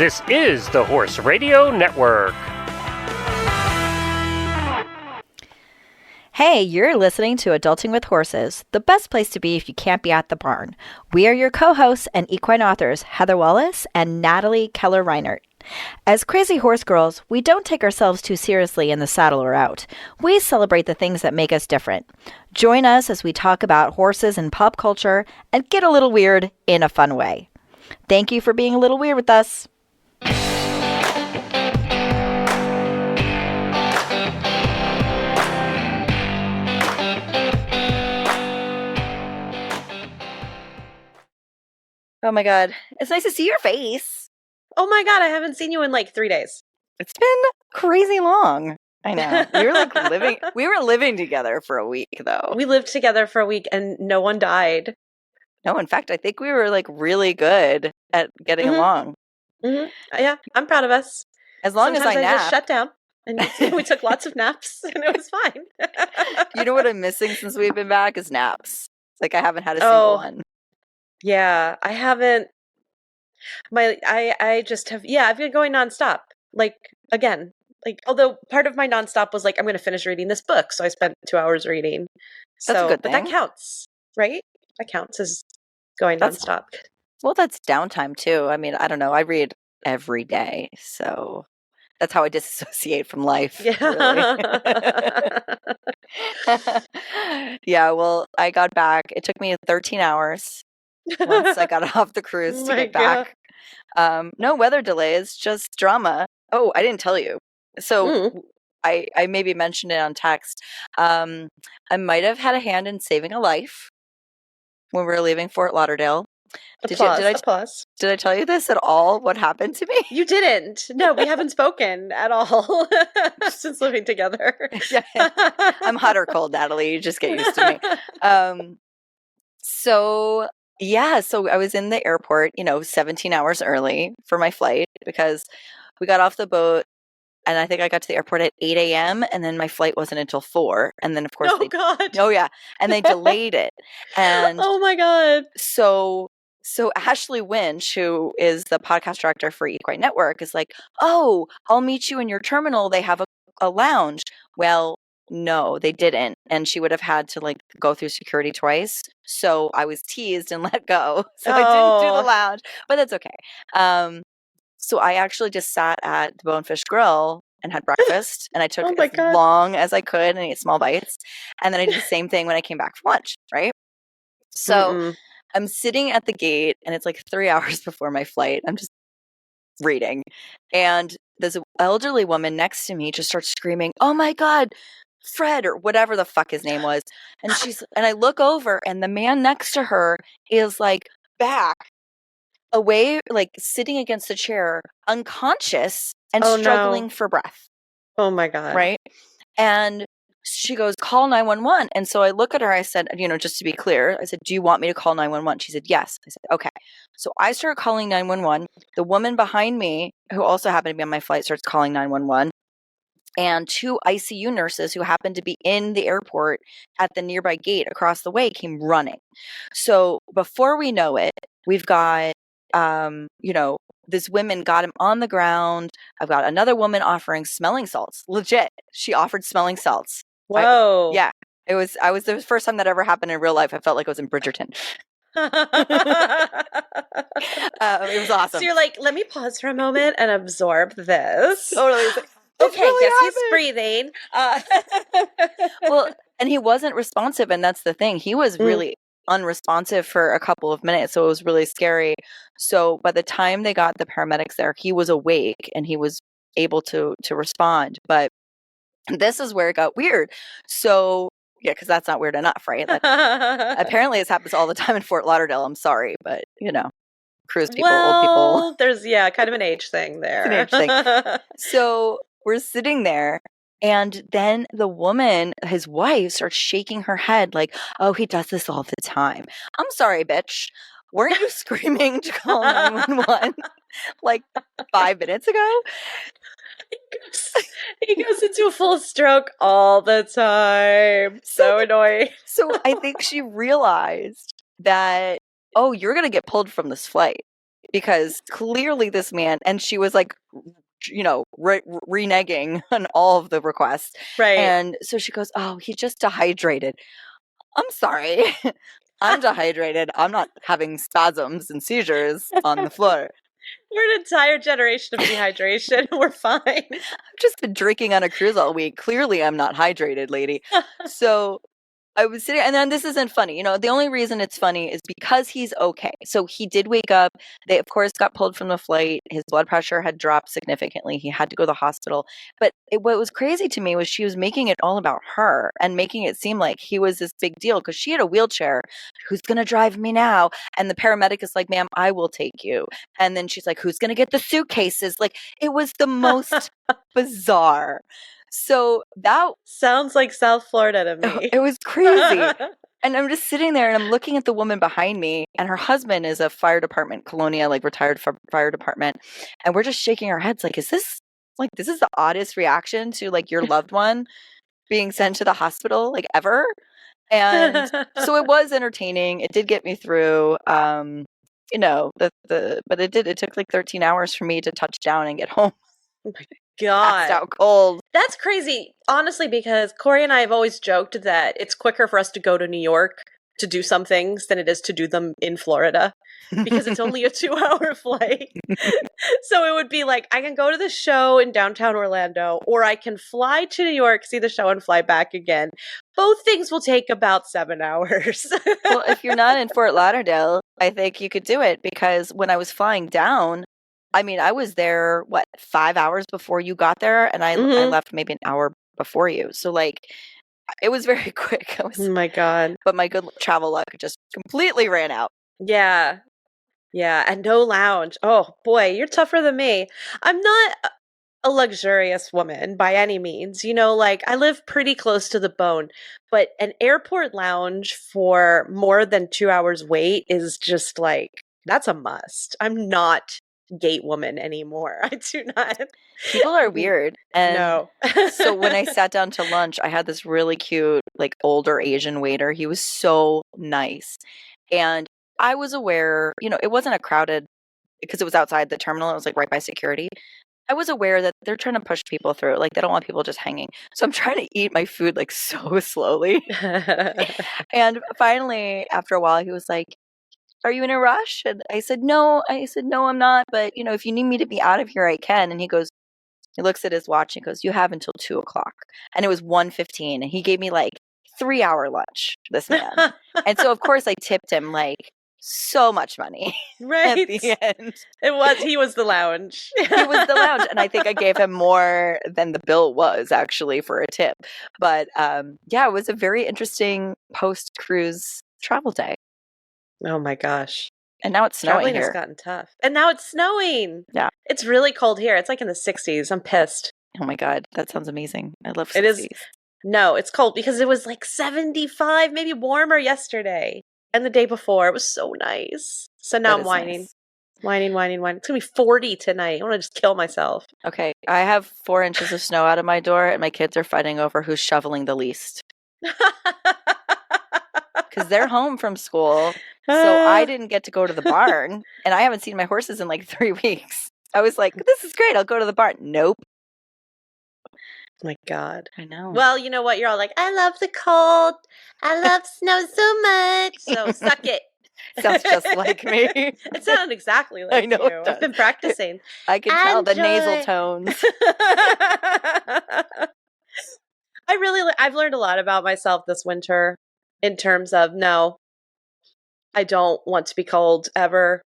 This is the Horse Radio Network. Hey, you're listening to Adulting with Horses, the best place to be if you can't be at the barn. We are your co-hosts and equine authors, Heather Wallace and Natalie Keller-Reinert. As crazy horse girls, we don't take ourselves too seriously in the saddle or out. We celebrate the things that make us different. Join us as we talk about horses and pop culture and get a little weird in a fun way. Thank you for being a little weird with us. Oh my God. It's nice to see your face. Oh my God, I haven't seen you in like 3 days. It's been crazy long. I know. We were living together for a week though. We lived together for a week and no one died. No, in fact, I think we were like really good at getting along. Mm-hmm. Yeah, I'm proud of us. As long Sometimes as I nap. just shut down. And we took lots of naps and it was fine. You know what I'm missing since we've been back is naps. It's like I haven't had a single one. Yeah, I haven't. I just have. Yeah, I've been going nonstop. Like again, although part of my nonstop was like I'm going to finish reading this book, so I spent 2 hours reading. That's a good thing. But that counts, right? That counts as going nonstop. Well, that's downtime too. I mean, I don't know. I read every day, so that's how I disassociate from life. Yeah. Really. Yeah. Well, I got back. It took me 13 hours. Once I got off the cruise to get back. No weather delays, just drama. Oh, I didn't tell you. So I maybe mentioned it on text. I might have had a hand in saving a life when we were leaving Fort Lauderdale. Applause. Did I tell you this at all? What happened to me? You didn't. No, we haven't spoken at all since living together. Yeah. I'm hot or cold, Natalie. You just get used to me. So I was in the airport, 17 hours early for my flight because we got off the boat and I think I got to the airport at 8 a.m. and then my flight wasn't until 4. And then, of course, and they delayed it. And oh my God. So Ashley Winch, who is the podcast director for Equine Network, is like, oh, I'll meet you in your terminal. They have a lounge. Well, no, they didn't. And she would have had to go through security twice. So I was teased and let go. So I didn't do the lounge, but that's okay. So I actually just sat at the Bonefish Grill and had breakfast and I took as long as I could and ate small bites. And then I did the same thing when I came back from lunch, right? So I'm sitting at the gate and it's like 3 hours before my flight. I'm just reading. And this elderly woman next to me just starts screaming, oh my God, Fred, or whatever the fuck his name was. And and I look over and the man next to her is back away, sitting against the chair, unconscious and struggling for breath. Oh my God. Right. And she goes, call 911. And so I look at her, I said, just to be clear, I said, do you want me to call 911? She said, yes. I said, okay. So I start calling 911. The woman behind me, who also happened to be on my flight, starts calling 911. And 2 ICU nurses who happened to be in the airport at the nearby gate across the way came running. So before we know it, we've got, this woman got him on the ground. I've got another woman offering smelling salts. Legit. She offered smelling salts. Whoa. It was the first time that ever happened in real life. I felt like I was in Bridgerton. It was awesome. So you're like, let me pause for a moment and absorb this. Totally. Okay, yes, he's breathing. Well, and he wasn't responsive, and that's the thing. He was really unresponsive for a couple of minutes, so it was really scary. So by the time they got the paramedics there, he was awake and he was able to respond. But this is where it got weird. So yeah, because that's not weird enough, right? Apparently, this happens all the time in Fort Lauderdale. I'm sorry, but cruise people, old people. There's kind of an age thing there. It's an age thing. So we're sitting there. And then the woman, his wife, starts shaking her head like, oh, he does this all the time. I'm sorry, bitch. Weren't you screaming to call 911 like 5 minutes ago? He goes into a full stroke all the time. So annoying. So I think she realized that, oh, you're going to get pulled from this flight. because clearly this man, and she was like, reneging on all of the requests. Right. And so she goes, oh, he's just dehydrated. I'm sorry. I'm dehydrated. I'm not having spasms and seizures on the floor. We're an entire generation of dehydration. We're fine. I've just been drinking on a cruise all week. Clearly, I'm not hydrated, lady. So I was sitting, and then this isn't funny. The only reason it's funny is because he's okay. So he did wake up. They, of course, got pulled from the flight. His blood pressure had dropped significantly. He had to go to the hospital. But what was crazy to me was she was making it all about her and making it seem like he was this big deal because she had a wheelchair. Who's going to drive me now? And the paramedic is like, ma'am, I will take you. And then she's like, who's going to get the suitcases? Like, it was the most bizarre. So that sounds like South Florida to me. It was crazy. And I'm just sitting there and I'm looking at the woman behind me, and her husband is a fire department, Colonia, like retired fire department. And we're just shaking our heads like, this is the oddest reaction to like your loved one being sent to the hospital like ever. And so it was entertaining. It did get me through. But it took like 13 hours for me to touch down and get home. Oh my God. Passed out cold. That's crazy, honestly, because Corey and I have always joked that it's quicker for us to go to New York to do some things than it is to do them in Florida because it's only a 2-hour flight. So it would be like, I can go to the show in downtown Orlando, or I can fly to New York, see the show, and fly back again. Both things will take about 7 hours. Well, if you're not in Fort Lauderdale, I think you could do it, because when I was flying down, I mean, I was there, 5 hours before you got there, and I left maybe an hour before you. So, like, it was very quick. Oh my God. But my good travel luck just completely ran out. Yeah. Yeah, and no lounge. Oh, boy, you're tougher than me. I'm not a luxurious woman by any means. Like, I live pretty close to the bone, but an airport lounge for more than 2 hours wait is just like, that's a must. I'm not gate woman anymore. I do not. People are weird. And no. So when I sat down to lunch, I had this really cute, like, older Asian waiter. He was so nice. And I was aware, it wasn't a crowded, because it was outside the terminal. It was like right by security. I was aware that they're trying to push people through. Like, they don't want people just hanging. So I'm trying to eat my food like so slowly. And finally, after a while, he was like, are you in a rush? And I said, no, I'm not. But, if you need me to be out of here, I can. And he looks at his watch and goes, you have until 2:00. And it was 1:15. And he gave me like 3-hour lunch, this man. And so, of course, I tipped him like so much money. Right. At the end. He was the lounge. He was the lounge. And I think I gave him more than the bill was actually for a tip. But it was a very interesting post-cruise travel day. Oh my gosh. And now it's snowing Traveling here. has gotten tough. And now it's snowing. Yeah. It's really cold here. It's like in the 60s. I'm pissed. Oh my God. That sounds amazing. I love 60s. It is. No, it's cold because it was like 75, maybe warmer yesterday. And the day before, it was so nice. So now I'm whining. Nice. Whining. It's going to be 40 tonight. I want to just kill myself. Okay. I have 4 inches of snow out of my door, and my kids are fighting over who's shoveling the least. Because they're home from school, so I didn't get to go to the barn, and I haven't seen my horses in like 3 weeks. I was like, this is great, I'll go to the barn. Nope. Oh my God. I know. Well, you know what? You're all like, I love the cold. I love snow so much. So suck it. Sounds just like me. It sounded exactly like I know you. I've been practicing. I can tell the nasal tones. I've learned a lot about myself this winter in terms of, no, I don't want to be cold ever.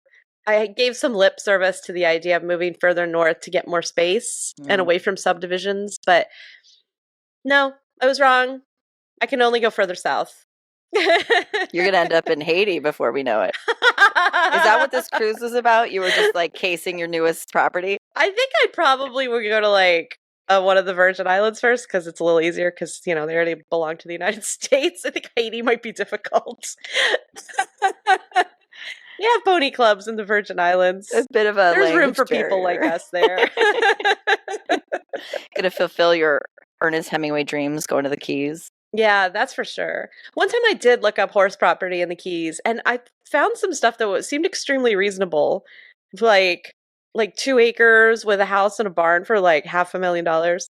I gave some lip service to the idea of moving further north to get more space and away from subdivisions, but no, I was wrong. I can only go further south. You're going to end up in Haiti before we know it. Is that what this cruise was about? You were just like casing your newest property? I think I probably would go to like one of the Virgin Islands first because it's a little easier because, they already belong to the United States. I think Haiti might be difficult. You have pony clubs in the Virgin Islands. A bit of a There's room for barrier. people like us there. Gonna fulfill your Ernest Hemingway dreams going to the Keys. Yeah, that's for sure. One time I did look up horse property in the Keys, and I found some stuff that seemed extremely reasonable. like 2 acres with a house and a barn for like $500,000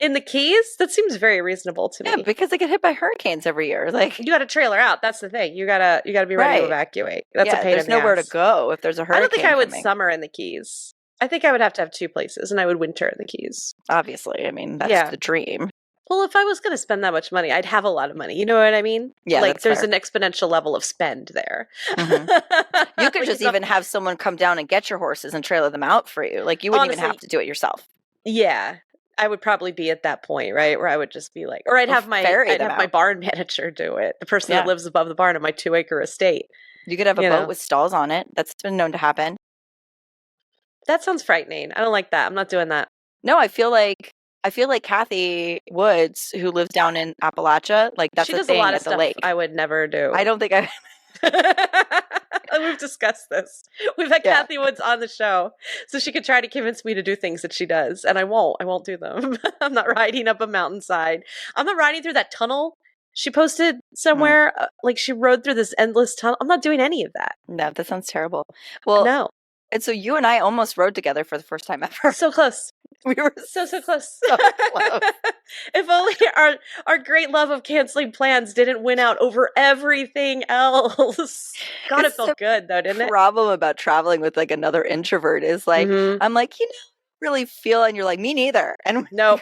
in the Keys. That seems very reasonable to Yeah, me. because they get hit by hurricanes every year. Like, You got to trailer out. That's the thing. You gotta be ready to right. evacuate. That's a Yeah, pain there's in the nowhere to ass. go if there's a I hurricane don't think I would coming. summer in the Keys. I think I would have to have 2 places, and I would winter in the Keys. Obviously, I mean, that's Yeah. the dream. Well, if I was going to spend that much money, I'd have a lot of money. You know what I mean? Yeah, like that's there's fair. an exponential level of spend there. Mhm. You could Like, just it's even have someone come down and get your horses and trailer them out for you. Like, you wouldn't even Honestly, have to do it yourself. yeah. I would probably be at that point, right? Where I would just be like, or I'd Or have my ferry them out. barn manager do it. The person Yeah. that lives above the barn in my 2-acre estate. You could have a You boat know. with stalls on it. That's been known to happen. That sounds frightening. I don't like that. I'm not doing that. No, I feel like Kathy Woods, who lives down in Appalachia, like that's She a does a thing lot of at the stuff lake. I would never do. I don't think I. We've discussed this. We've had Yeah. Kathy Woods on the show, so she could try to convince me to do things that she does, and I won't. I won't do them. I'm not riding up a mountainside. I'm not riding through that tunnel she posted somewhere. Like she rode through this endless tunnel. I'm not doing any of that. No, that sounds terrible. Well, No. and so you and I almost rode together for the first time ever. So close. We were so close. So close. If only our great love of canceling plans didn't win out over everything else. God, It's it felt good though, didn't it? Problem about traveling with like another introvert is like I'm like, really feel, and you're like, me neither. And nope.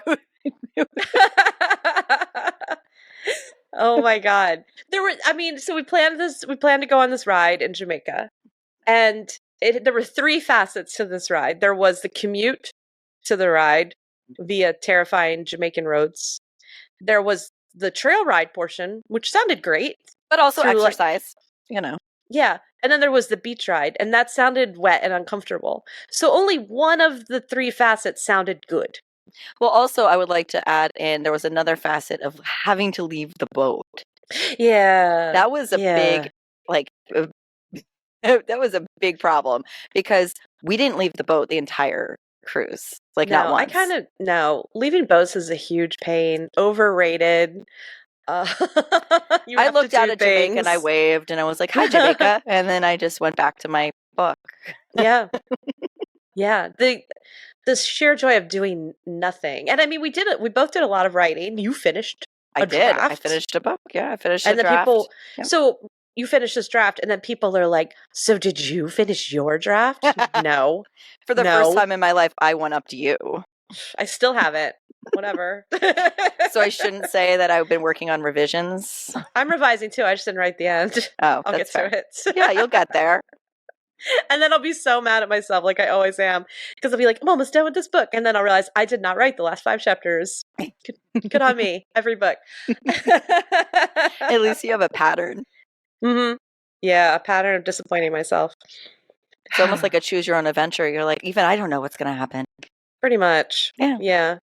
Oh my God. So we planned to go on this ride in Jamaica. And there were 3 facets to this ride. There was the commute to the ride via terrifying Jamaican roads. There was the trail ride portion, which sounded great. But also exercise, Yeah. And then there was the beach ride, and that sounded wet and uncomfortable. So only one of the 3 facets sounded good. Well, also, I would like to add in there was another facet of having to leave the boat. Yeah. That was a big, that was a big problem because we didn't leave the boat the entire cruise. Like, not once. No. Leaving boats is a huge pain. Overrated. I looked out at Jamaica and I waved and I was like, hi, Jamaica. And then I just went back to my book. Yeah. Yeah. The sheer joy of doing nothing. And I mean, we both did a lot of writing. You finished a draft. I finished a book. Yeah, I finished a draft. Yep. So you finished this draft, and then people are like, so did you finish your draft? No. For the first time in my life, I went up to you. I still haven't. Whatever. So I shouldn't say that I've been working on revisions. I'm revising too. I just didn't write the end. Oh, I'll get to it. Yeah, you'll get there. And then I'll be so mad at myself, like I always am, because I'll be like, I'm almost done with this book. And then I'll realize I did not write the last 5 chapters. Good on me. Every book. At least you have a pattern. Mm-hmm. Yeah, a pattern of disappointing myself. It's almost like a choose your own adventure. You're like, even I don't know what's going to happen. Pretty much. Yeah. Yeah.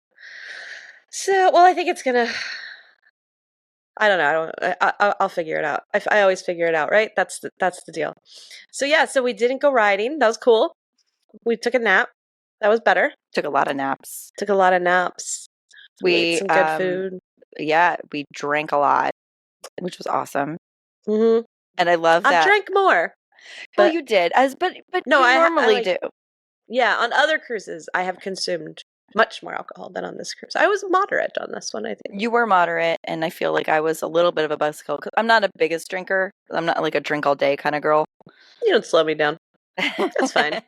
So, well, I think it's going to... I don't know. I'll figure it out. I always figure it out, right? That's the deal. So yeah, so we didn't go riding. That was cool. We took a nap. That was better. Took a lot of naps. We ate some good food. Yeah, we drank a lot, which was awesome. Mm-hmm. And I love that. I drank more. Well, you did, but no, you normally do. Yeah, on other cruises, I have consumed much more alcohol than on this cruise. I was moderate on this one, I think. You were moderate, and I feel like I was a little bit of a buzzkill because I'm not a biggest drinker. I'm not like a drink all day kind of girl. You don't slow me down. That's fine.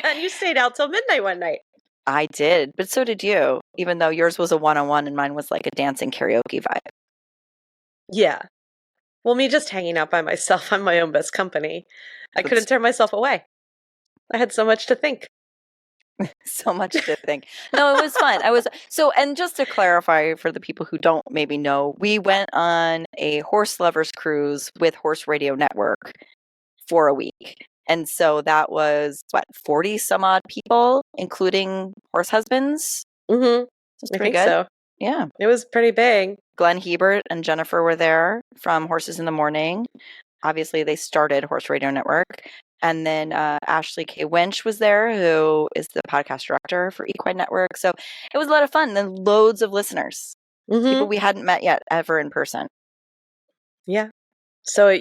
And you stayed out till midnight one night. I did, but so did you, even though yours was a one-on-one and mine was like a dancing karaoke vibe. Yeah. Well, me just hanging out by myself, I'm my own best company. I couldn't turn myself away. I had so much to think. So much to think. No, it was fun. And just to clarify for the people who don't maybe know, we went on a horse lovers cruise with Horse Radio Network for a week. And so that was 40 some odd people, including horse husbands. Mm-hmm. I think so. Yeah. It was pretty big. Glenn Hebert and Jennifer were there from Horses in the Morning. Obviously, they started Horse Radio Network. And then Ashley K. Winch was there, who is the podcast director for Equine Network. So it was a lot of fun. And then loads of listeners, people we hadn't met yet ever in person. Yeah. So,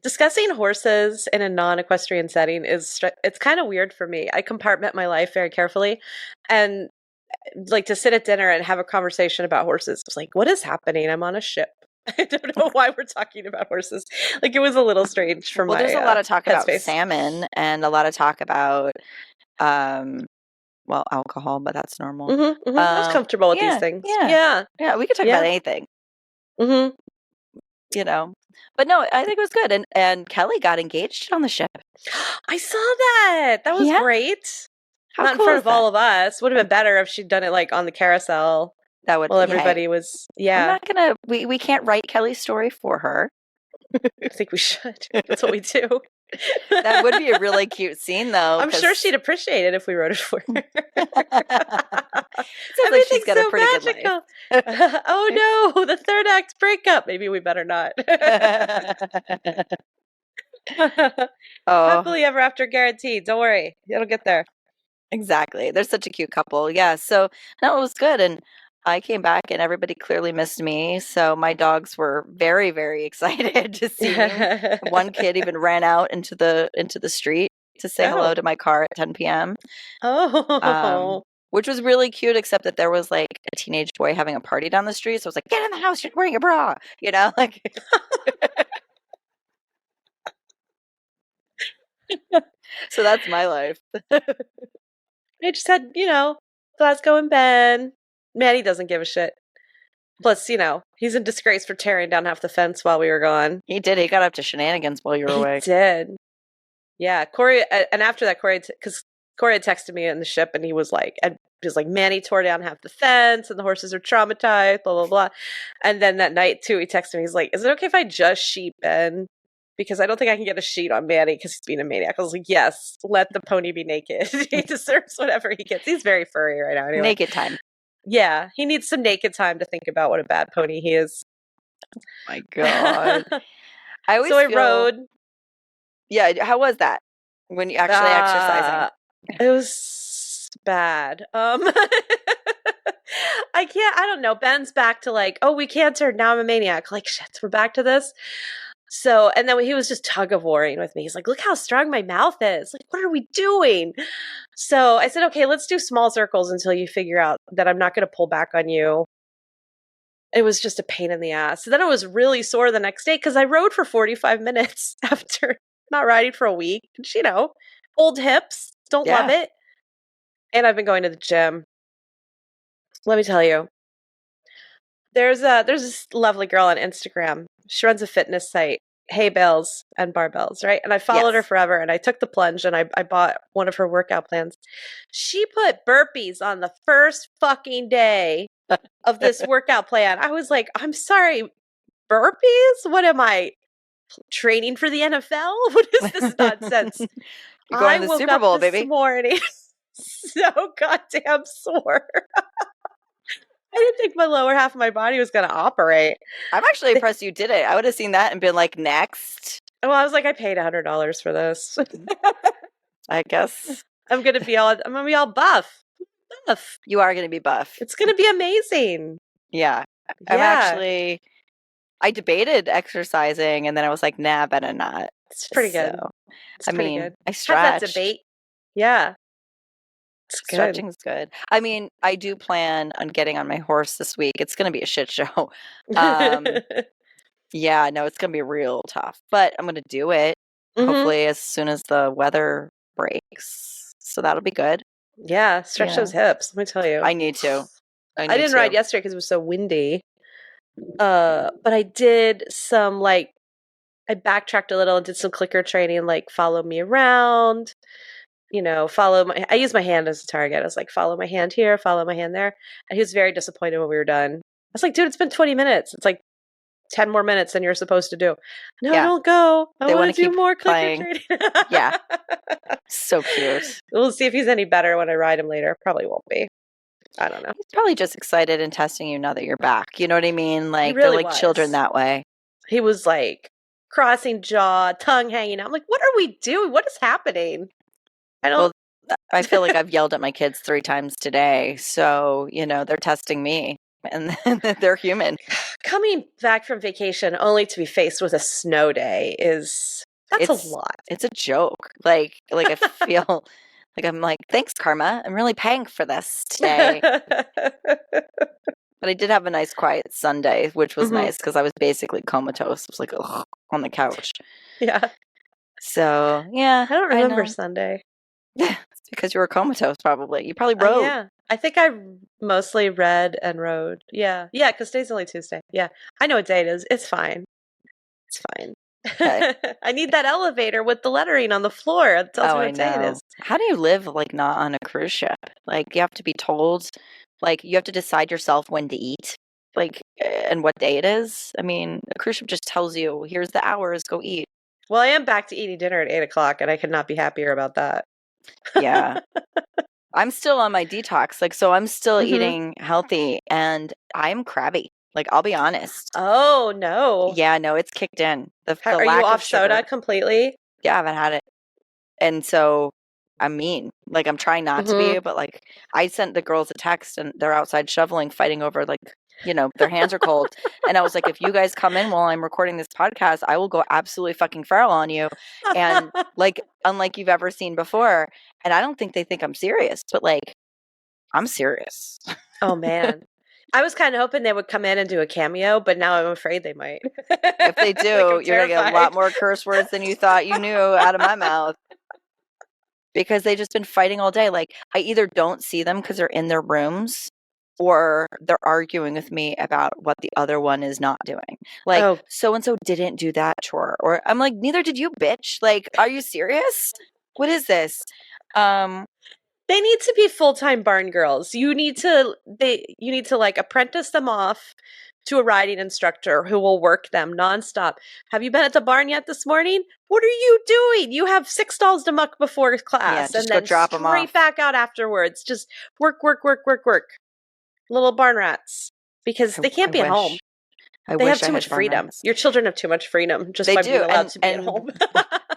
Discussing horses in a non-equestrian setting it's kind of weird for me. I compartment my life very carefully, and like to sit at dinner and have a conversation about horses. It's like, what is happening? I'm on a ship. I don't know why we're talking about horses. Like, it was a little strange for Well, my there's a lot of talk about headspace. salmon and a lot of talk about, well, alcohol, but that's normal. I was comfortable with these things. Yeah. We could talk about anything, Mm-hmm. you know. But no, I think it was good. And Kelly got engaged on the ship. I saw that. That was great. How Not in cool front is of all of us. Would have been better if she'd done it like on the carousel. That would. Well, everybody was. I'm Yeah. not gonna. We can't write Kelly's story for her. I think we should. That's what we do. That would be a really cute scene, though. I'm sure she'd appreciate it if we wrote it for her. Sounds like she's got a pretty magical. good life. Oh no, the third act breakup. Maybe we better not. Happily ever after guaranteed. Don't worry, it'll get there. Exactly. They're such a cute couple. Yeah. So no, it was good, and I came back, and everybody clearly missed me. So my dogs were very, very excited to see me. One kid even ran out into the street to say hello to my car at 10 p.m. Which was really cute, except that there was like a teenage boy having a party down the street. So I was like, "Get in the house! You're wearing a bra," you know, like. So that's my life. I just had, Glasgow and Ben. Maddie doesn't give a shit. Plus, he's in disgrace for tearing down half the fence while we were gone. He did. He got up to shenanigans while you were away. He did. Yeah, Corey. And after that, because Corey had texted me in the ship, and he was like, Manny tore down half the fence, and the horses are traumatized, blah blah blah. And then that night too, he texted me. He's like, "Is it okay if I just sheet Ben? Because I don't think I can get a sheet on Manny because he's being a maniac." I was like, "Yes, let the pony be naked. He deserves whatever he gets. He's very furry right now. Anyway. Naked time. Yeah, he needs some naked time to think about what a bad pony he is." Oh my God. I rode. Yeah, how was that when you actually exercising? It was bad. I don't know. Ben's back to like, "Oh, we cancered. Now I'm a maniac." Like, shit, we're back to this. So, and then he was just tug of warring with me. He's like, "Look how strong my mouth is. Like, what are we doing?" So I said, "Okay, let's do small circles until you figure out that I'm not going to pull back on you." It was just a pain in the ass. So then I was really sore the next day because I rode for 45 minutes after not riding for a week. Old hips, don't love it. And I've been going to the gym. Let me tell you. There's this lovely girl on Instagram. She runs a fitness site, hay bales and barbells, right? And I followed her forever, and I took the plunge, and I bought one of her workout plans. She put burpees on the first fucking day of this workout plan. I was like, "I'm sorry, burpees? What am I, training for the NFL? What is this nonsense?" You're going to the Super Bowl, baby. This morning so goddamn sore. I didn't think my lower half of my body was going to operate. I'm actually impressed you did it. I would have seen that and been like, next. Well, I was like, I paid $100 for this. I guess. I'm going to be all buff. Buff. You are going to be buff. It's going to be amazing. Yeah. I debated exercising, and then I was like, nah, better not. It's pretty good. Good. I stretched. Had that debate. Yeah. Stretching's good. I mean, I do plan on getting on my horse this week. It's going to be a shit show. Yeah, no, it's going to be real tough, but I'm going to do it hopefully as soon as the weather breaks. So that'll be good. Yeah, stretch those hips. Let me tell you. I need to. I didn't ride yesterday because it was so windy. But I did some I backtracked a little and did some clicker training, like follow me around. I use my hand as a target. I was like, follow my hand here, follow my hand there. And he was very disappointed when we were done. I was like, dude, it's been 20 minutes. It's like 10 more minutes than you're supposed to do. No, don't go. I want to do more clicker training. Yeah. So cute. We'll see if he's any better when I ride him later. Probably won't be. I don't know. He's probably just excited and testing you now that you're back. You know what I mean? Like, really they're like children that way. He was like crossing jaw, tongue hanging out. I'm like, what are we doing? What is happening? I feel like I've yelled at my kids 3 times today. So, they're testing me. and they're human. Coming back from vacation only to be faced with a snow day that's a lot. It's a joke. Like I feel like I'm like, thanks, Karma. I'm really paying for this today. But I did have a nice quiet Sunday, which was nice because I was basically comatose. I was like, ugh, on the couch. Yeah. So, yeah. I don't remember know. Sunday. It's because you were comatose, probably. You probably rode. Yeah. I think I mostly read and rode. Yeah. Yeah, because today's only Tuesday. Yeah. I know what day it is. It's fine. It's fine. Okay. I need that elevator with the lettering on the floor. It tells me what day it is. How do you live, like, not on a cruise ship? Like, you have to be told, like, you have to decide yourself when to eat, like, and what day it is. I mean, a cruise ship just tells you, here's the hours, go eat. Well, I am back to eating dinner at 8 o'clock, and I could not be happier about that. Yeah. I'm still on my detox. Like, so I'm still eating healthy, and I'm crabby. Like, I'll be honest. Oh, no. Yeah, no, it's kicked in. Are you off soda completely? Yeah, I haven't had it. And so I'm mean. Like, I'm trying not to be, but, like, I sent the girls a text, and they're outside shoveling, fighting over, like, you know, their hands are cold. And I was like, if you guys come in while I'm recording this podcast, I will go absolutely fucking feral on you. And, like, unlike you've ever seen before. And I don't think they think I'm serious, but, like, I'm serious. Oh, man. I was kind of hoping they would come in and do a cameo, but now I'm afraid they might. If they do, like, you're going to get a lot more curse words than you thought you knew out of my mouth. Because they've just been fighting all day. Like, I either don't see them because they're in their rooms, or they're arguing with me about what the other one is not doing. Like, so-and-so didn't do that chore. Or I'm like, neither did you, bitch. Like, are you serious? What is this? They need to be full-time barn girls. You need to like apprentice them off to a riding instructor who will work them nonstop. Have you been at the barn yet this morning? What are you doing? You have 6 stalls to muck before class, and then drop them off. Straight back out afterwards. Just work. Little barn rats, because they can't be at home. They have too much freedom. Your children have too much freedom just by being allowed to be at home.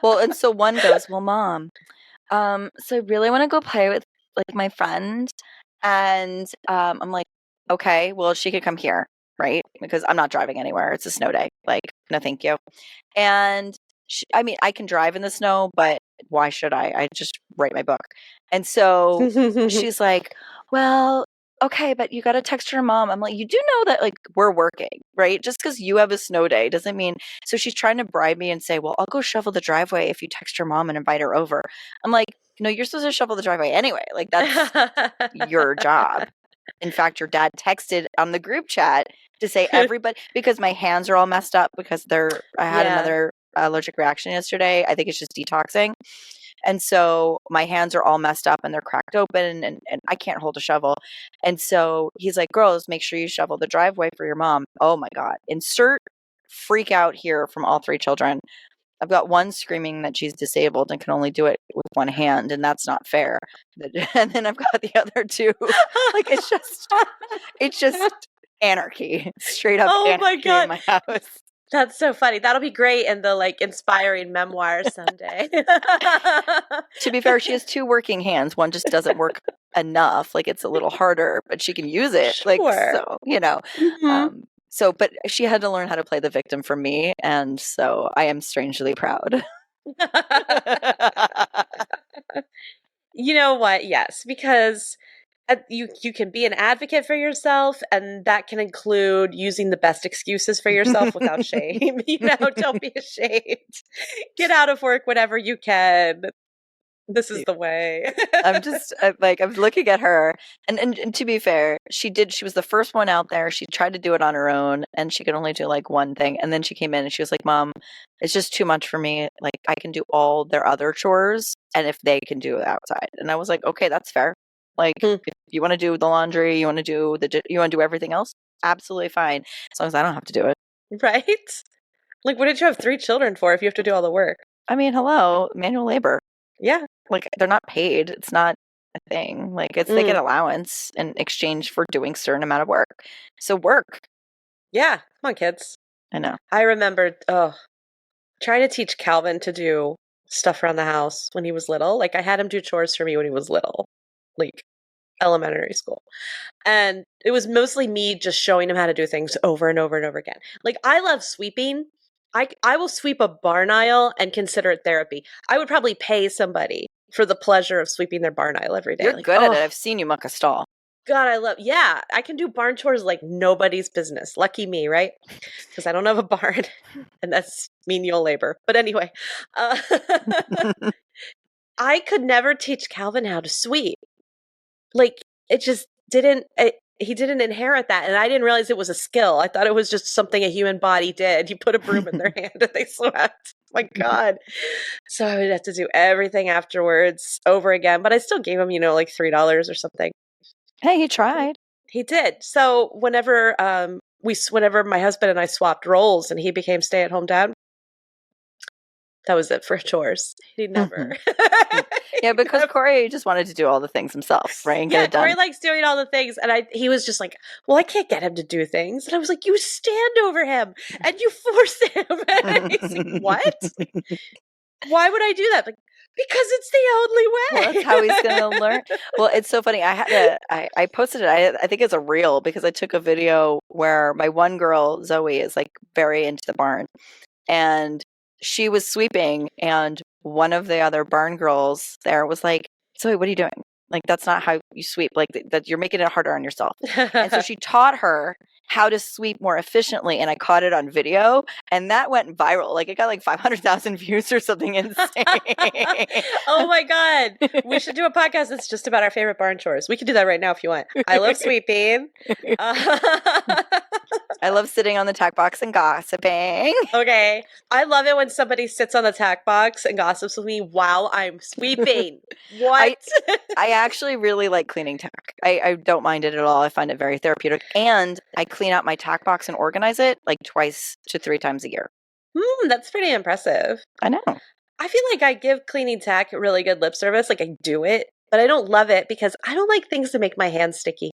Well, and so one goes, well, Mom, so I really want to go play with, like, my friend. And I'm like, okay, well, she could come here, right? Because I'm not driving anywhere. It's a snow day. Like, no, thank you. And I mean, I can drive in the snow, but why should I? I just write my book. And so she's like, well, okay, but you got to text your mom. I'm like, you do know that, like, we're working, right? Just because you have a snow day doesn't mean. So she's trying to bribe me and say, well, I'll go shovel the driveway if you text your mom and invite her over. I'm like, no, you're supposed to shovel the driveway anyway. Like, that's your job. In fact, your dad texted on the group chat to say everybody, because my hands are all messed up because I had another allergic reaction yesterday. I think it's just detoxing. And so my hands are all messed up and they're cracked open, and I can't hold a shovel. And so he's like, girls, make sure you shovel the driveway for your mom. Oh my God. Insert freak out here from all 3 children. I've got one screaming that she's disabled and can only do it with one hand, and that's not fair. And then I've got the other 2. Like, it's just anarchy. Straight up anarchy in my house. That's so funny. That'll be great in the, like, inspiring memoir someday. To be fair, she has 2 working hands. One just doesn't work enough. Like, it's a little harder, but she can use it. Sure. Like, so, you know. But she had to learn how to play the victim from me, and so I am strangely proud. You know what? Yes, because you can be an advocate for yourself, and that can include using the best excuses for yourself without shame. Don't be ashamed. Get out of work whenever you can. This is the way. I'm looking at her, and to be fair, she was the first one out there. She tried to do it on her own, and she could only do, like, one thing. And then she came in and she was like, Mom, it's just too much for me. Like, I can do all their other chores, and if they can do it outside. And I was like, okay, that's fair. Like, if you want to do the laundry, you want to do everything else, absolutely fine, as long as I don't have to do it. Right? Like, what did you have 3 children for if you have to do all the work? I mean, hello, manual labor. Yeah. Like, they're not paid. It's not a thing. Like, they get allowance in exchange for doing a certain amount of work. So work. Yeah. Come on, kids. I know. I remembered, trying to teach Calvin to do stuff around the house when he was little. Like, I had him do chores for me when he was little. Like, elementary school. And it was mostly me just showing him how to do things over and over and over again. Like, I love sweeping. I will sweep a barn aisle and consider it therapy. I would probably pay somebody for the pleasure of sweeping their barn aisle every day. You're Like, good at it. I've seen you muck a stall. God, I can do barn chores like nobody's business. Lucky me, right? Because I don't have a barn, and that's menial labor. But anyway, uh, I could never teach Calvin how to sweep. Like, it just didn't, he didn't inherit that. And I didn't realize it was a skill. I thought it was just something a human body did. You put a broom in their hand and they swept. My God. So I would have to do everything afterwards over again. But I still gave him, like $3 or something. Hey, he tried. He did. So whenever whenever my husband and I swapped roles and he became stay-at-home dad, that was it for chores. He never. Yeah, because Corey just wanted to do all the things himself, right? And get it done. Corey likes doing all the things, and he was just like, "Well, I can't get him to do things," and I was like, "You stand over him and you force him." And he's like, "What? Why would I do that?" Like, because it's the only way. Well, that's how he's going to learn. Well, it's so funny. I posted it. I think it's a reel because I took a video where my one girl, Zoe, is like very into the barn. And she was sweeping and one of the other barn girls there was like, Zoe, what are you doing? Like, that's not how you sweep. Like, that you're making it harder on yourself. And so she taught her how to sweep more efficiently, and I caught it on video, and that went viral. Like, it got like 500,000 views or something insane. Oh my God. We should do a podcast that's just about our favorite barn chores. We can do that right now if you want. I love sweeping. I love sitting on the tack box and gossiping. Okay. I love it when somebody sits on the tack box and gossips with me while I'm sweeping. What? I actually really like cleaning tack. I don't mind it at all. I find it very therapeutic. And I clean out my tack box and organize it like 2 to 3 times a year. That's pretty impressive. I know. I feel like I give cleaning tack really good lip service. Like, I do it, but I don't love it because I don't like things to make my hands sticky.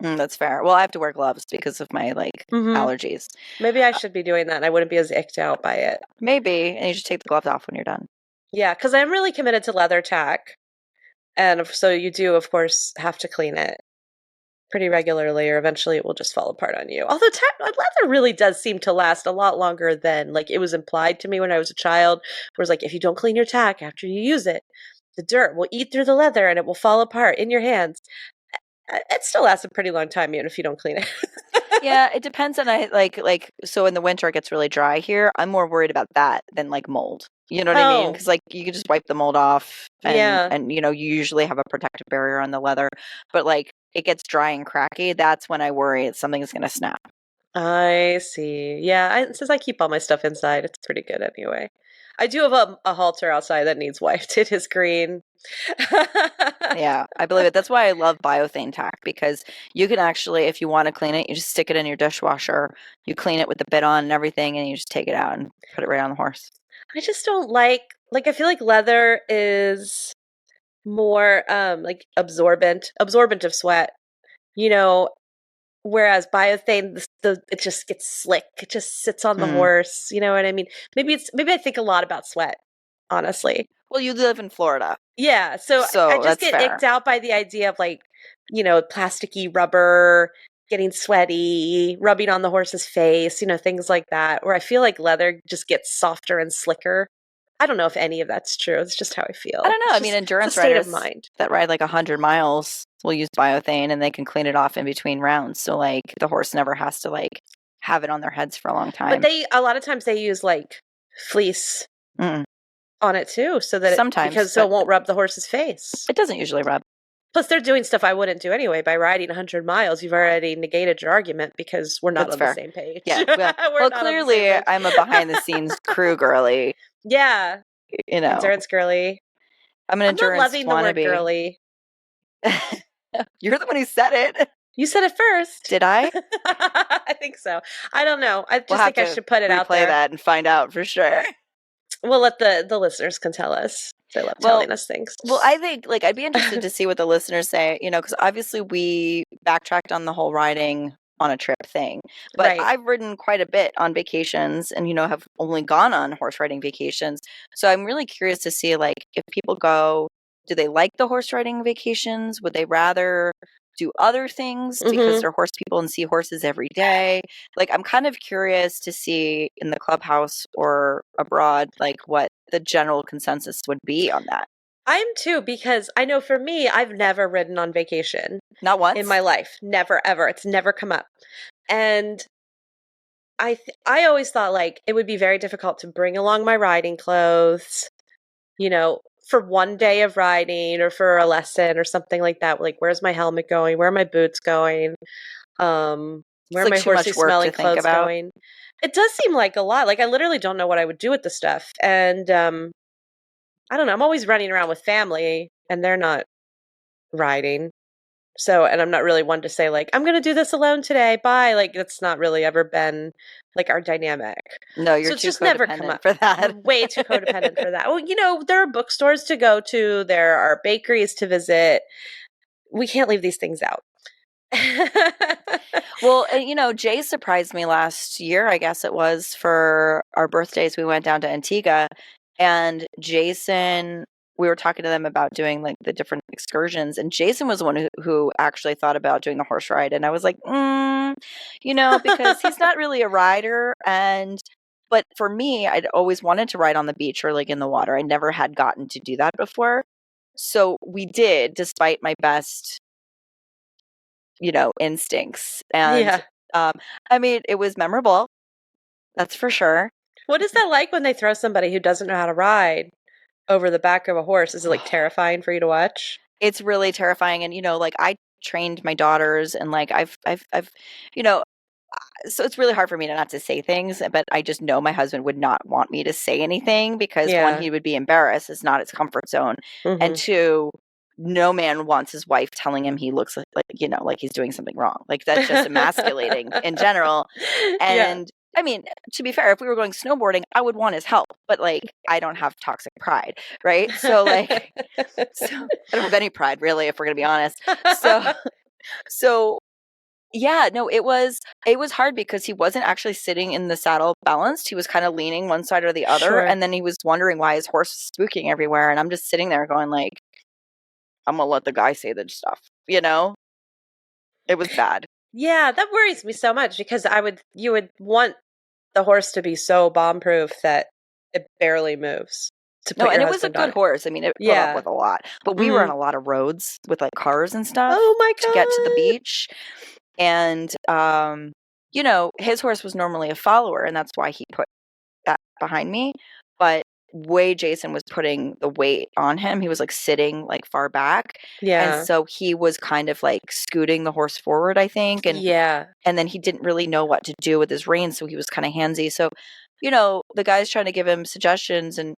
That's fair. Well, I have to wear gloves because of my allergies. Maybe I should be doing that and I wouldn't be as icked out by it. Maybe. And you just take the gloves off when you're done. Yeah, because I'm really committed to leather tack. And so you do, of course, have to clean it pretty regularly or eventually it will just fall apart on you. Although leather really does seem to last a lot longer than, like, it was implied to me when I was a child. Where it's like, if you don't clean your tack after you use it, the dirt will eat through the leather and it will fall apart in your hands. It still lasts a pretty long time even if you don't clean it. Yeah, it depends on so in the winter it gets really dry here. I'm more worried about that than like mold. You know what I mean? Because like you can just wipe the mold off and you usually have a protective barrier on the leather. But like it gets dry and cracky, that's when I worry something's going to snap. I see. Yeah, since I keep all my stuff inside, it's pretty good anyway. I do have a halter outside that needs wiped. It is green. Yeah, I believe it. That's why I love biothane tack because you can actually, if you want to clean it, you just stick it in your dishwasher. You clean it with the bit on and everything, and you just take it out and put it right on the horse. I just don't like I feel like leather is more like absorbent of sweat. Whereas biothane, it just gets slick. It just sits on the horse. You know what I mean? Maybe I think a lot about sweat, honestly. Well, you live in Florida. Yeah, so I just get icked out by the idea of plasticky rubber, getting sweaty, rubbing on the horse's face, things like that. Where I feel like leather just gets softer and slicker. I don't know if any of that's true. It's just how I feel. I don't know. I mean, endurance riders that ride 100 miles will use biothane and they can clean it off in between rounds. So the horse never has to have it on their heads for a long time. But a lot of times they use fleece on it too, so that because it won't rub the horse's face. It doesn't usually rub. Plus, they're doing stuff I wouldn't do anyway. By riding 100 miles, you've already negated your argument because we're not the same page. Yeah. Well, clearly, I'm a behind-the-scenes crew girly. Yeah. Endurance girly. I'm an endurance not loving wannabe. The word girly. You're the one who said it. You said it first. Did I? I think so. I don't know. I just think I should put it out there. Replay that and find out for sure. We'll let the listeners can tell us. They love telling us things. Well, I think I'd be interested to see what the listeners say, because obviously we backtracked on the whole riding on a trip thing. But I've ridden quite a bit on vacations and, have only gone on horse riding vacations. So I'm really curious to see if people go do they like the horse riding vacations? Would they rather do other things because they're horse people and see horses every day? Like, I'm kind of curious to see in the clubhouse or abroad, like, what the general consensus would be on that. I'm too, because I know for me, I've never ridden on vacation Not once in my life. Never, ever. It's never come up. And I always thought like it would be very difficult to bring along my riding clothes, you know, for one day of riding or for a lesson or something like that. Like, where's my helmet going? Where are my boots going? Where are like my too much horsey work to smelling think clothes about. going? It does seem like a lot. Like, I literally don't know what I would do with the stuff. And I don't know. I'm always running around with family and they're not riding. So, and I'm not really one to say like, I'm going to do this alone today. Bye. Like, that's not really ever been like our dynamic. No, you're So it's too just never come codependent up. for that. I'm way too codependent for that. Well, you know, there are bookstores to go to. There are bakeries to visit. We can't leave these things out. Well, you know, Jay surprised me last year, I guess it was, for our birthdays. We went down to Antigua, and Jason, we were talking to them about doing like the different excursions, and Jason was the one who actually thought about doing the horse ride. And I was like, you know, because he's not really a rider. But for me, I'd always wanted to ride on the beach or like in the water. I never had gotten to do that before. So we did, despite my best, you know, instincts. And Yeah. I mean, it was memorable. That's for sure. What is that like when they throw somebody who doesn't know how to ride over the back of a horse? Is it like terrifying for you to watch? It's really terrifying. And, you know, like I trained my daughters and like I've, you know, so it's really hard for me to not to say things, but I just know my husband would not want me to say anything because one, Yeah. he would be embarrassed. It's not his comfort zone. And two, no man wants his wife telling him he looks like, you know, like he's doing something wrong. Like that's just emasculating in general. Yeah. And I mean, to be fair, if we were going snowboarding, I would want his help, but like I don't have toxic pride, right? So like, so I don't have any pride really, if we're gonna be honest. So yeah, no, it was hard because he wasn't actually sitting in the saddle balanced. He was kind of leaning one side or the other, Sure. and then he was wondering why his horse was spooking everywhere. And I'm just sitting there going like, I'm gonna let the guy say the stuff, you know? It was bad. Yeah, that worries me so much because you would want the horse to be so bomb proof that it barely moves to put No, and your it was a husband on good it. horse. I mean, it put up Yeah. with a lot, but we were on a lot of roads with like cars and stuff Oh my to get to the God. beach. And, you know, his horse was normally a follower, and that's why he put that behind me. But way Jason was putting the weight on him, he was like sitting like far back. And Yeah. so he was kind of like scooting the horse forward, I think. Yeah. And then he didn't really know what to do with his reins, so he was kind of handsy. So, you know, the guy's trying to give him suggestions and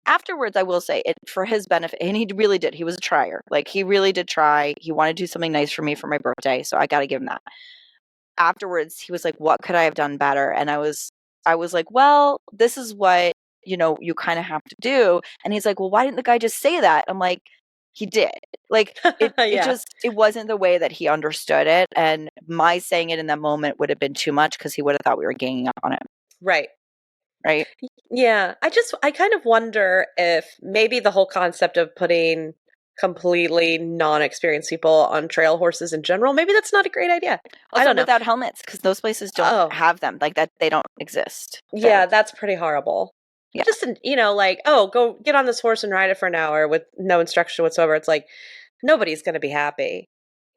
afterwards, I will say it for his benefit, and he really did. He was a trier. Like he really did try. He wanted to do something nice for me for my birthday, so I got to give him that. Afterwards, he was like, "What could I have done better?" And I was like, "Well, this is what, you know, you kind of have to do." And he's like, "Well, why didn't the guy just say that?" I'm like, "He did." Like it Yeah. just it wasn't the way that he understood it, and my saying it in that moment would have been too much because he would have thought we were ganging up on him, Right. right? Yeah. I kind of wonder if maybe the whole concept of putting completely non-experienced people on trail horses in general, maybe that's not a great idea. I Also, don't know. without helmets, because those places don't Oh. have them. Like that, they don't exist. Yeah, there. that's pretty horrible. Yeah. Just, you know, like, oh, go get on this horse and ride it for an hour with no instruction whatsoever. It's like, nobody's going to be happy.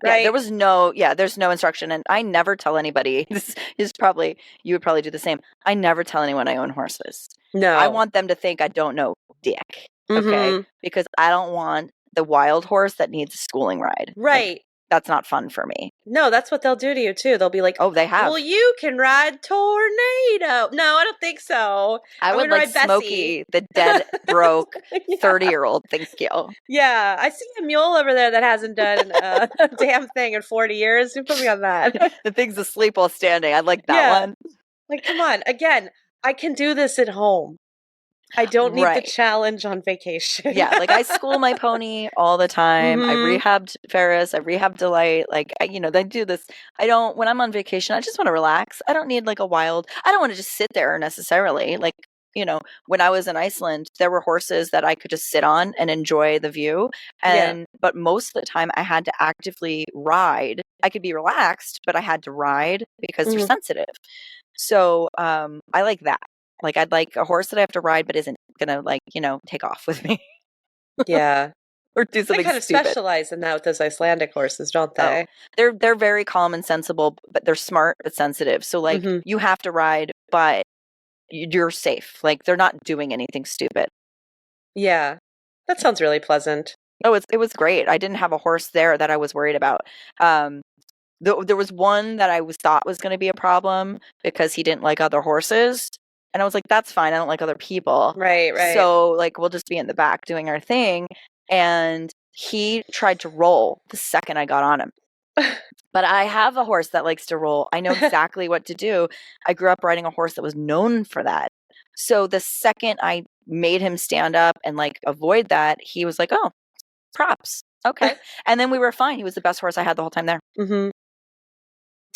Yeah, Right? there's no instruction. And I never tell anybody, this is probably, you would probably do the same. I never tell anyone I own horses. No. I want them to think I don't know dick. Okay. Mhm. Because I don't want the wild horse that needs a schooling ride. Like, Right. that's not fun for me. No, that's what they'll do to you too. They'll be like, Oh, they have. well, you can ride Tornado. No, I don't think so. I would gonna like ride Smokey, Bessie. the dead, broke Yeah. 30-year-old. Thank you. Yeah, I see a mule over there that hasn't done a damn thing in 40 years. You put me on that. The thing's asleep while standing. I like that Yeah. one. Like, come on. Again, I can do this at home. I don't need the Right. challenge on vacation. Yeah, like I school my pony all the time. I Mhm. rehabbed Ferris. I rehabbed Delight. Like, you know, they do this. When I'm on vacation, I just want to relax. I don't need like a wild, I don't want to just sit there necessarily. Like, when I was in Iceland, there were horses that I could just sit on and enjoy the view. But most of the time I had to actively ride. I could be relaxed, but I had to ride because they're sensitive. So I like that. Like I'd like a horse that I have to ride, but isn't gonna take off with me. Yeah. Or do They something kind of stupid. specialize in that with those Icelandic horses, don't Oh, they? they're very calm and sensible, but they're smart but sensitive. So like you have to ride, but you're safe. Like they're not doing anything stupid. Yeah. That sounds really pleasant. Oh, it was great. I didn't have a horse there that I was worried about. There was one that I thought was going to be a problem because he didn't like other horses. And I was like, that's fine. I don't like other people. Right. So like, we'll just be in the back doing our thing. And he tried to roll the second I got on him. But I have a horse that likes to roll. I know exactly what to do. I grew up riding a horse that was known for that. So the second I made him stand up and like avoid that, he was like, oh, props. Okay. And then we were fine. He was the best horse I had the whole time there.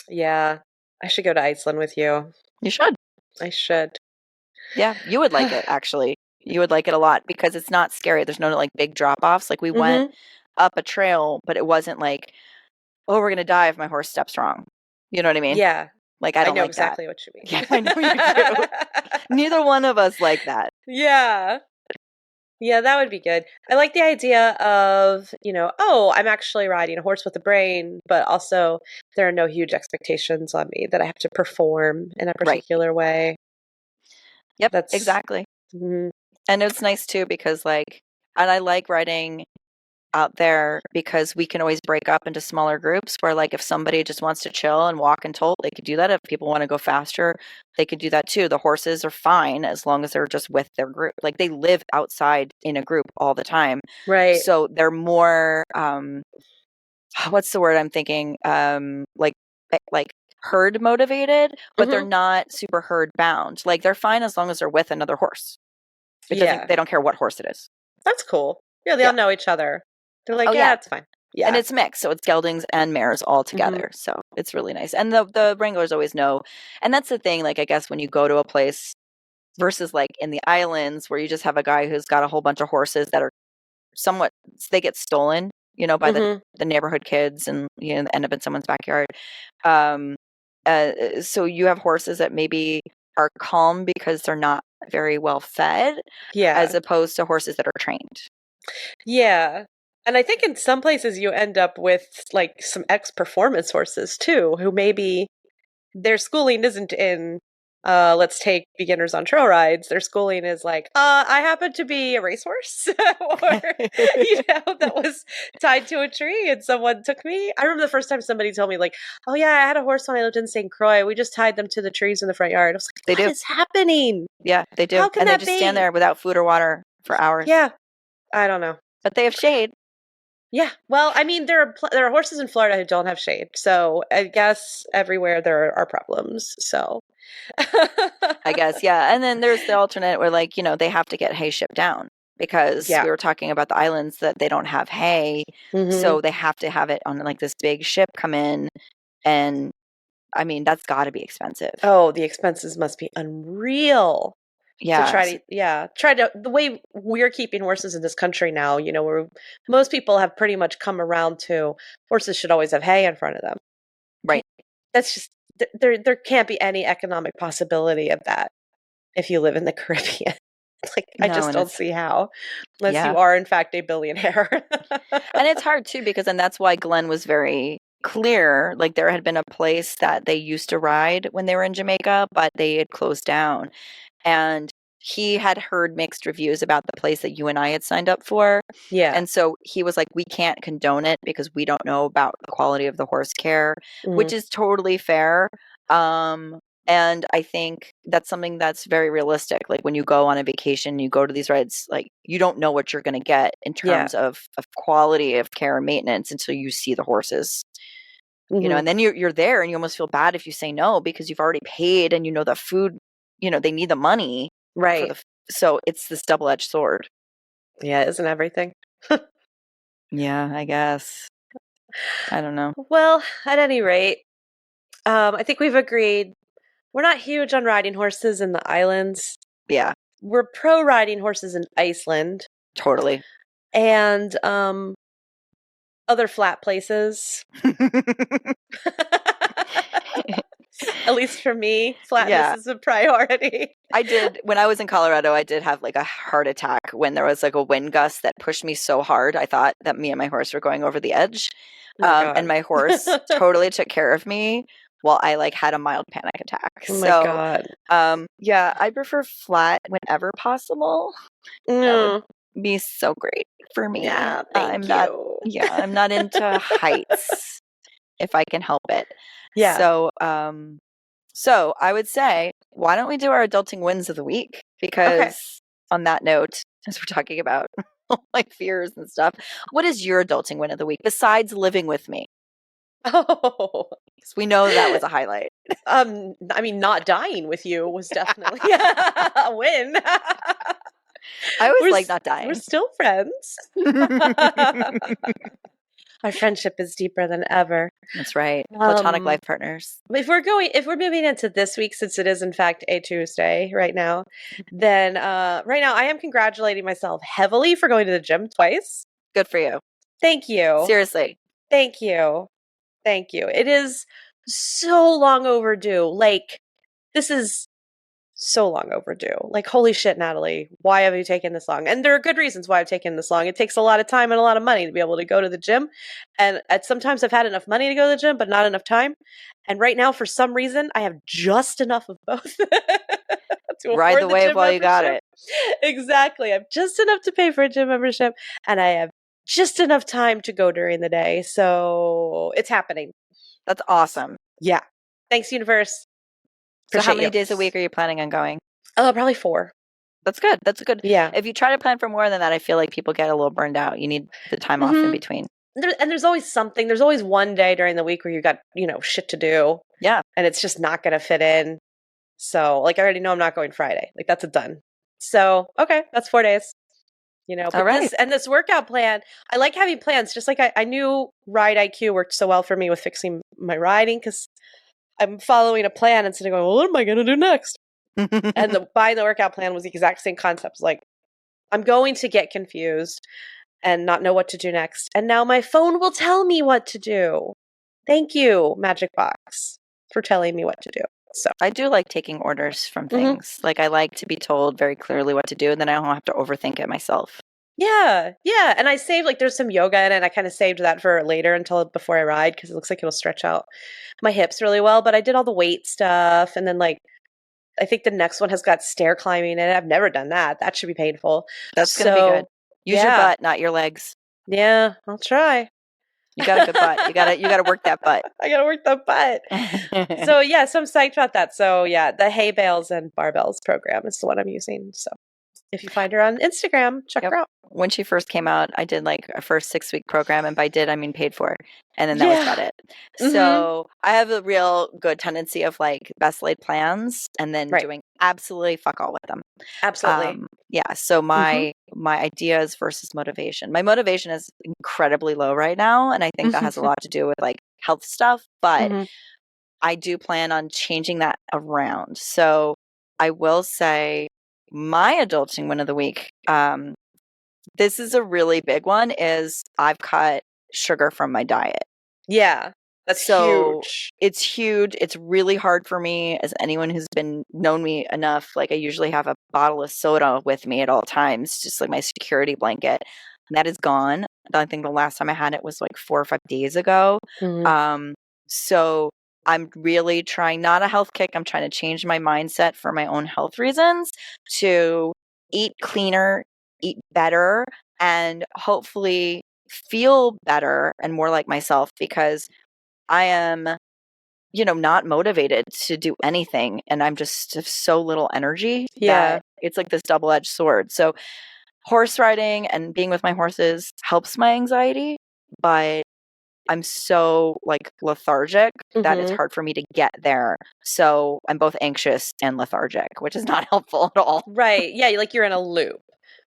Yeah. I should go to Iceland with you. You should. I should. Yeah. You would like it, actually. You would like it a lot because it's not scary. There's no like big drop offs. Like we went up a trail, but it wasn't like, oh, we're going to die if my horse steps wrong. You know what I mean? Yeah. Like I don't know like exactly that. what you mean. Yeah, I know you do. Neither one of us like that. Yeah. Yeah, that would be good. I like the idea of, oh, I'm actually riding a horse with a brain, but also there are no huge expectations on me that I have to perform in a particular way. Yep, exactly. And it's nice too because and I like riding out there because we can always break up into smaller groups where like if somebody just wants to chill and walk and tolt, they could do that. If people want to go faster, they could do that too. The horses are fine as long as they're just with their group. Like they live outside in a group all the time. Right. So they're more what's the word I'm thinking? Like herd motivated, but they're not super herd bound. Like they're fine as long as they're with another horse. They don't care what horse it is. That's cool. Yeah, they all know each other. They're like, it's fine. Yeah. And it's mixed. So it's geldings and mares all together. So it's really nice. And the wranglers always know. And that's the thing, like, I guess when you go to a place versus like in the islands where you just have a guy who's got a whole bunch of horses that are they get stolen, by the neighborhood kids and, end up in someone's backyard. So you have horses that maybe are calm because they're not very well fed. Yeah. As opposed to horses that are trained. Yeah. And I think in some places you end up with like some ex-performance horses too, who maybe their schooling isn't in let's take beginners on trail rides. Their schooling is like, I happen to be a racehorse or that was tied to a tree and someone took me. I remember the first time somebody told me like, oh yeah, I had a horse when I lived in St. Croix. We just tied them to the trees in the front yard. I was like, what is happening? Yeah, they do. How can and that they just be? stand there without food or water for hours. Yeah. I don't know. But they have shade. Yeah. Well, I mean, there are horses in Florida who don't have shade. So I guess everywhere there are problems. So I guess, yeah. And then there's the alternate where like, they have to get hay shipped down because we were talking about the islands that they don't have hay. So they have to have it on like this big ship come in. And I mean, that's got to be expensive. Oh, the expenses must be unreal. Yeah. To try to the way we're keeping horses in this country now, where most people have pretty much come around to horses should always have hay in front of them. Right. That's just there can't be any economic possibility of that if you live in the Caribbean. I just don't see how, unless you are in fact a billionaire. And it's hard too because then that's why Glenn was very clear. Like there had been a place that they used to ride when they were in Jamaica, but they had closed down. And he had heard mixed reviews about the place that you and I had signed up for. Yeah. And so he was like, we can't condone it because we don't know about the quality of the horse care, which is totally fair. And I think that's something that's very realistic. Like when you go on a vacation, you go to these rides, like you don't know what you're going to get in terms of quality of care and maintenance until you see the horses. And then you're there and you almost feel bad if you say no because you've already paid and the food, they need the money. Right. So it's this double-edged sword. Yeah, isn't everything? Yeah, I guess. I don't know. Well, at any rate, I think we've agreed we're not huge on riding horses in the islands. Yeah. we're pro riding horses in Iceland Totally. and other flat places. At least for me, flatness is a priority. I did, when I was in Colorado, I did have like a heart attack when there was like a wind gust that pushed me so hard. I thought that me and my horse were going over the edge. And my horse totally took care of me while I like had a mild panic attack. Oh my God. Yeah, I prefer flat whenever possible. That would be so great for me. Yeah, thank you. I'm not into heights if I can help it. Yeah. So I would say, why don't we do our adulting wins of the week? Because on that note, as we're talking about like fears and stuff, what is your adulting win of the week besides living with me? Oh, because we know that was a highlight. I mean, not dying with you was definitely a win. I always like not dying. We're still friends. Our friendship is deeper than ever. That's right. Platonic life partners. If we're moving into this week, since it is in fact a Tuesday right now, then right now I am congratulating myself heavily for going to the gym twice. Good for you. Thank you. Seriously. Thank you. Thank you. It is so long overdue. Like, this is so long overdue. Like, holy shit, Natalie, why have you taken this long? And there are good reasons why I've taken this long. It takes a lot of time and a lot of money to be able to go to the gym. And sometimes I've had enough money to go to the gym, but not enough time. And right now, for some reason, I have just enough of both. To ride the wave while you got it. Exactly. I have just enough to pay for a gym membership, and I have just enough time to go during the day. So it's happening. That's awesome. Yeah. Thanks, universe. So how many days a week are you planning on going? Probably 4. That's good. That's good. Yeah. If you try to plan for more than that, I feel like people get a little burned out. You need the time off in between. There's always something. There's always one day during the week where you got, shit to do. Yeah. And it's just not going to fit in. So, like, I already know I'm not going Friday. Like, that's a done. So, okay, that's 4 days. But all right. this workout plan, I like having plans. Just like I knew Ride IQ worked so well for me with fixing my riding because I'm following a plan instead of going, well, what am I going to do next? And buying the workout plan was the exact same concept. Like, I'm going to get confused and not know what to do next. And now my phone will tell me what to do. Thank you, Magic Box, for telling me what to do. So I do like taking orders from things. Like, I like to be told very clearly what to do, and then I don't have to overthink it myself. Yeah. And I saved, like, there's some yoga in it. I kind of saved that for later until before I ride because it looks like it'll stretch out my hips really well. But I did all the weight stuff, and then, like, I think the next one has got stair climbing in it. I've never done that. That should be painful. That's going to be good. Use your butt, not your legs. Yeah, I'll try. You got a good butt. You gotta work that butt. I gotta work that butt. So I'm psyched about that. So yeah, the hay bales and barbells program is the one I'm using. So if you find her on Instagram, check her out. When she first came out, I did like a first 6-week program, and by did I mean paid for, and then that was about it. So I have a real good tendency of like best laid plans and then doing absolutely fuck all with them. Absolutely. So my ideas versus motivation. My motivation is incredibly low right now, and I think that has a lot to do with like health stuff, but I do plan on changing that around. So I will say my adulting win of the week, this is a really big one, is I've cut sugar from my diet. Yeah. That's huge. It's huge. It's really hard for me, as anyone who's known me enough. Like, I usually have a bottle of soda with me at all times, just like my security blanket. And that is gone. I think the last time I had it was like 4 or 5 days ago. So I'm really trying, not a health kick, I'm trying to change my mindset for my own health reasons to eat cleaner, eat better, and hopefully feel better and more like myself, because I am, not motivated to do anything, and I'm just have so little energy that it's like this double-edged sword. So horse riding and being with my horses helps my anxiety, but I'm so like lethargic that it's hard for me to get there. So I'm both anxious and lethargic, which is not helpful at all. Right. Yeah, like you're in a loop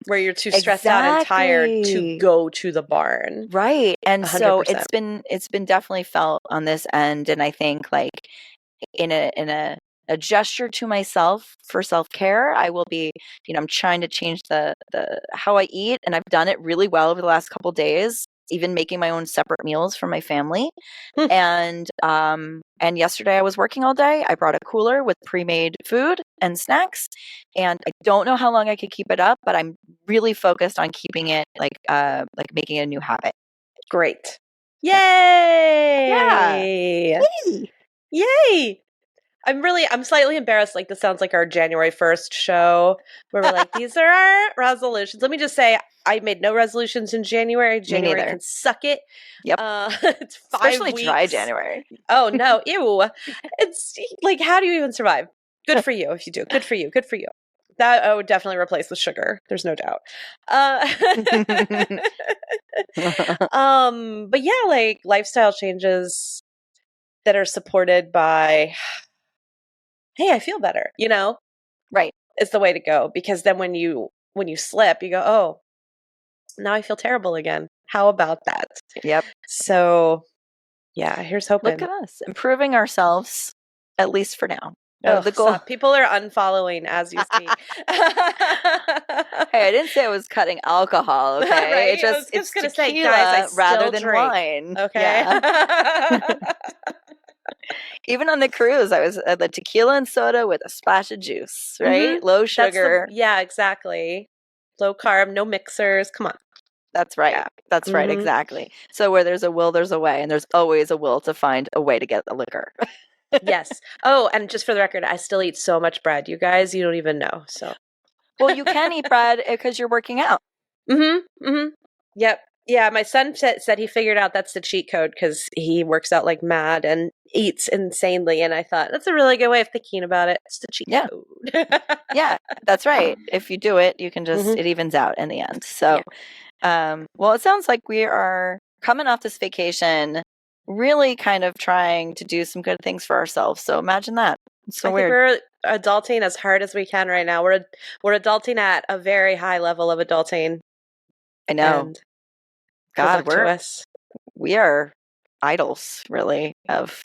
where you're too stressed out and tired to go to the barn. Right. And 100%. So it's been definitely felt on this end. And I think like in a a gesture to myself for self-care. I will be, I'm trying to change the how I eat, and I've done it really well over the last couple days, even making my own separate meals for my family. And yesterday I was working all day. I brought a cooler with pre-made food and snacks, and I don't know how long I could keep it up, but I'm really focused on keeping it like making it a new habit. Great. Yeah. Yay! Yay! Yay! I'm slightly embarrassed. Like, this sounds like our January 1st show where we're like, these are our resolutions. Let me just say, I made no resolutions in January. January can suck it. Yep. It's 5 Especially weeks. dry January. Oh, no. Ew. It's like, how do you even survive? Good for you if you do. Good for you. Good for you. That I would definitely replace with sugar. There's no doubt. But yeah, like lifestyle changes that are supported by, hey, I feel better, Right. is the way to go. Because then when you slip, you go, oh, now I feel terrible again. How about that? Yep. So yeah, here's hoping. Look at us improving ourselves, at least for now. Oh, The goal. stop. People are unfollowing as you speak. Hey, I didn't say I was cutting alcohol. Okay, Right? it's just I was just gonna tequila say, guys, I rather still than drink. wine. Okay. Yeah. Even on the cruise, I was the tequila and soda with a splash of juice. Right, low sugar. Yeah, exactly. Low carb, no mixers. Come on. That's right. Yeah. That's right. Exactly. So where there's a will, there's a way, and there's always a will to find a way to get the liquor. Yes. Oh, and just for the record, I still eat so much bread. You guys, you don't even know. So. Well, you can eat bread because you're working out. Yep. Yeah, my son said he figured out that's the cheat code because he works out like mad and eats insanely. And I thought, that's a really good way of thinking about it. It's the cheat code. Yeah, that's right. If you do it, you can just, it evens out in the end. So, well, it sounds like we are coming off this vacation, really kind of trying to do some good things for ourselves. So imagine that. It's so weird. We're adulting as hard as we can right now. We're adulting at a very high level of adulting. I know. And God, we are idols, really, of,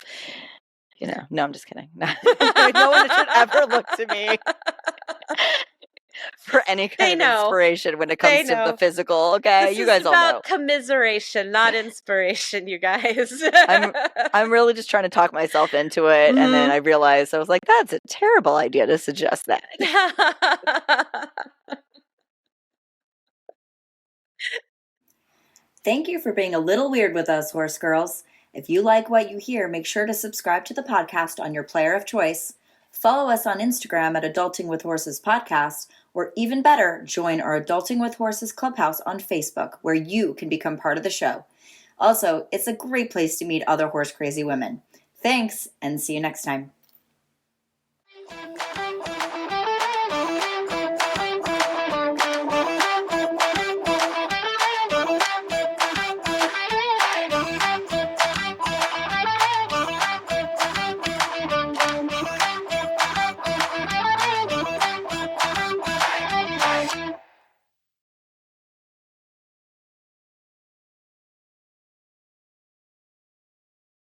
no, I'm just kidding. No one should ever look to me for any kind of inspiration when it comes to the physical. Okay, you guys all know. It's about commiseration, not inspiration, you guys. I'm really just trying to talk myself into it, and then I realized I was like, that's a terrible idea to suggest that. Thank you for being a little weird with us, horse girls. If you like what you hear, make sure to subscribe to the podcast on your player of choice. Follow us on Instagram at Adulting with Horses Podcast, or even better, join our Adulting with Horses Clubhouse on Facebook, where you can become part of the show. Also, it's a great place to meet other horse crazy women. Thanks, and see you next time.